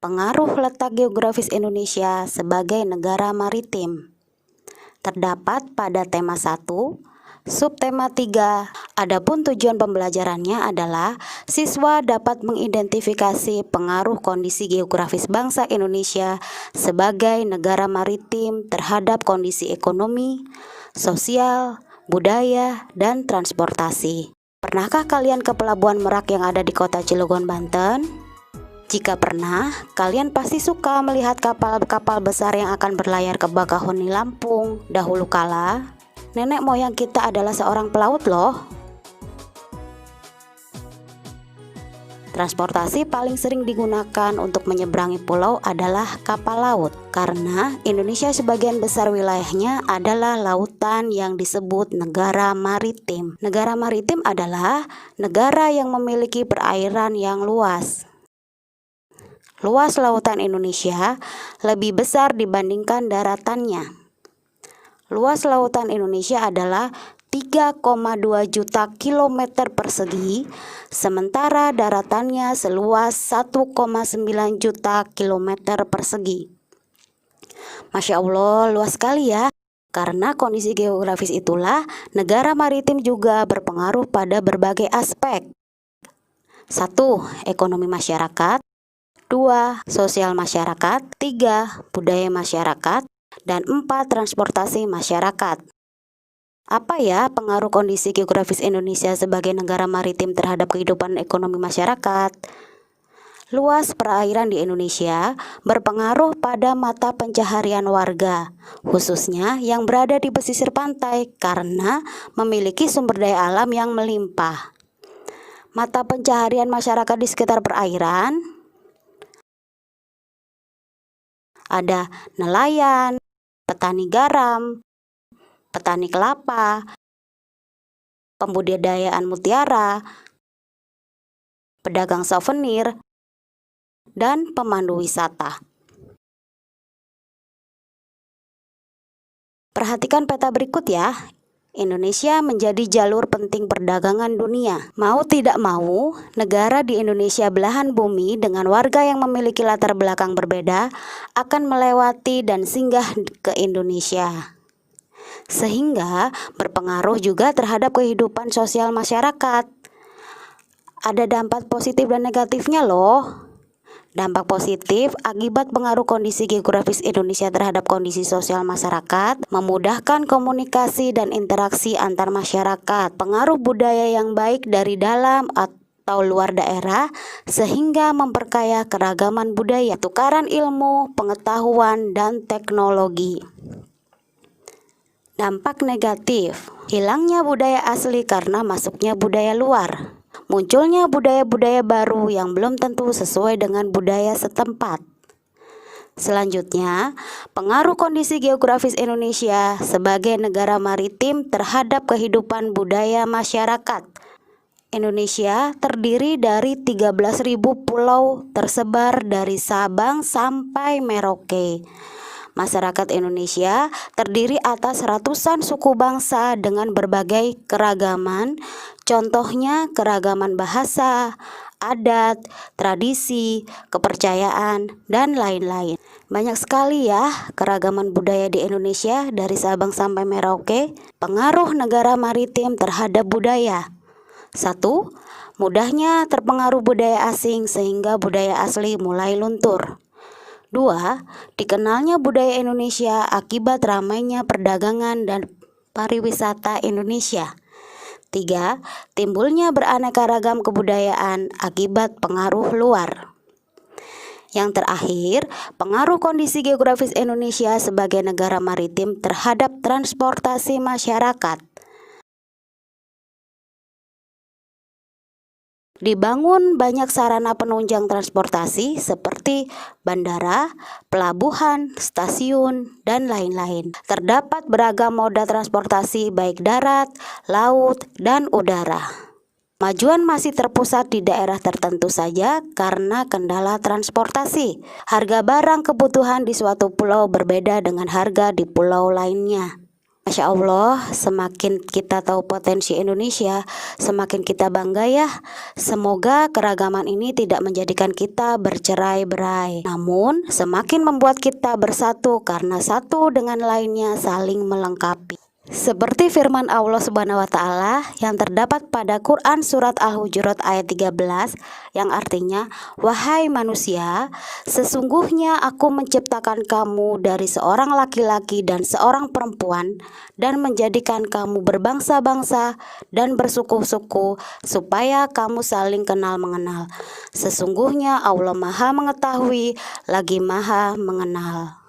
Pengaruh letak geografis Indonesia sebagai negara maritim terdapat pada tema 1, subtema 3. Adapun tujuan pembelajarannya adalah siswa dapat mengidentifikasi pengaruh kondisi geografis bangsa Indonesia sebagai negara maritim terhadap kondisi ekonomi, sosial, budaya, dan transportasi. Pernahkah kalian ke Pelabuhan Merak yang ada di kota Cilegon, Banten? Jika pernah, kalian pasti suka melihat kapal-kapal besar yang akan berlayar ke Bakahuni, Lampung. Dahulu kala, nenek moyang kita adalah seorang pelaut loh. Transportasi paling sering digunakan untuk menyeberangi pulau adalah kapal laut, karena Indonesia sebagian besar wilayahnya adalah lautan yang disebut negara maritim. Negara maritim adalah negara yang memiliki perairan yang luas. Luas lautan Indonesia lebih besar dibandingkan daratannya. Luas lautan Indonesia adalah 3,2 juta kilometer persegi, sementara daratannya seluas 1,9 juta kilometer persegi. Masya Allah, luas sekali ya. Karena kondisi geografis itulah, negara maritim juga berpengaruh pada berbagai aspek. 1. Ekonomi masyarakat. 2. Sosial masyarakat. 3. Budaya masyarakat. Dan 4. Transportasi masyarakat. Apa ya pengaruh kondisi geografis Indonesia sebagai negara maritim terhadap kehidupan ekonomi masyarakat? Luas perairan di Indonesia berpengaruh pada mata pencaharian warga, khususnya yang berada di pesisir pantai karena memiliki sumber daya alam yang melimpah. Mata pencaharian masyarakat di sekitar perairan ada nelayan, petani garam, petani kelapa, pembudidayaan mutiara, pedagang souvenir, dan pemandu wisata. Perhatikan peta berikut ya. Indonesia menjadi jalur penting perdagangan dunia. Mau tidak mau, negara di Indonesia belahan bumi dengan warga yang memiliki latar belakang berbeda akan melewati dan singgah ke Indonesia. Sehingga berpengaruh juga terhadap kehidupan sosial masyarakat. Ada dampak positif dan negatifnya loh. Dampak positif akibat pengaruh kondisi geografis Indonesia terhadap kondisi sosial masyarakat, memudahkan komunikasi dan interaksi antar masyarakat, pengaruh budaya yang baik dari dalam atau luar daerah, sehingga memperkaya keragaman budaya, tukaran ilmu, pengetahuan, dan teknologi. Dampak negatif, hilangnya budaya asli karena masuknya budaya luar. Munculnya budaya-budaya baru yang belum tentu sesuai dengan budaya setempat. Selanjutnya, pengaruh kondisi geografis Indonesia sebagai negara maritim terhadap kehidupan budaya masyarakat. Indonesia terdiri dari 13.000 pulau tersebar dari Sabang sampai Merauke. Masyarakat Indonesia terdiri atas ratusan suku bangsa dengan berbagai keragaman, contohnya keragaman bahasa, adat, tradisi, kepercayaan, dan lain-lain. Banyak sekali ya keragaman budaya di Indonesia dari Sabang sampai Merauke. Pengaruh negara maritim terhadap budaya. 1. Mudahnya terpengaruh budaya asing sehingga budaya asli mulai luntur. 2. Dikenalnya budaya Indonesia akibat ramainya perdagangan dan pariwisata Indonesia. 3. Timbulnya beraneka ragam kebudayaan akibat pengaruh luar. Yang terakhir, pengaruh kondisi geografis Indonesia sebagai negara maritim terhadap transportasi masyarakat. Dibangun banyak sarana penunjang transportasi seperti bandara, pelabuhan, stasiun, dan lain-lain. Terdapat beragam moda transportasi baik darat, laut, dan udara. Kemajuan masih terpusat di daerah tertentu saja karena kendala transportasi. Harga barang kebutuhan di suatu pulau berbeda dengan harga di pulau lainnya. Masya Allah, semakin kita tahu potensi Indonesia, semakin kita bangga ya. Semoga keragaman ini tidak menjadikan kita bercerai-berai, namun semakin membuat kita bersatu karena satu dengan lainnya saling melengkapi. Seperti firman Allah Subhanahu wa taala yang terdapat pada Quran surat Al-Hujurat ayat 13 yang artinya, "Wahai manusia, sesungguhnya aku menciptakan kamu dari seorang laki-laki dan seorang perempuan dan menjadikan kamu berbangsa-bangsa dan bersuku-suku supaya kamu saling kenal mengenal. Sesungguhnya Allah Maha mengetahui lagi Maha mengenal."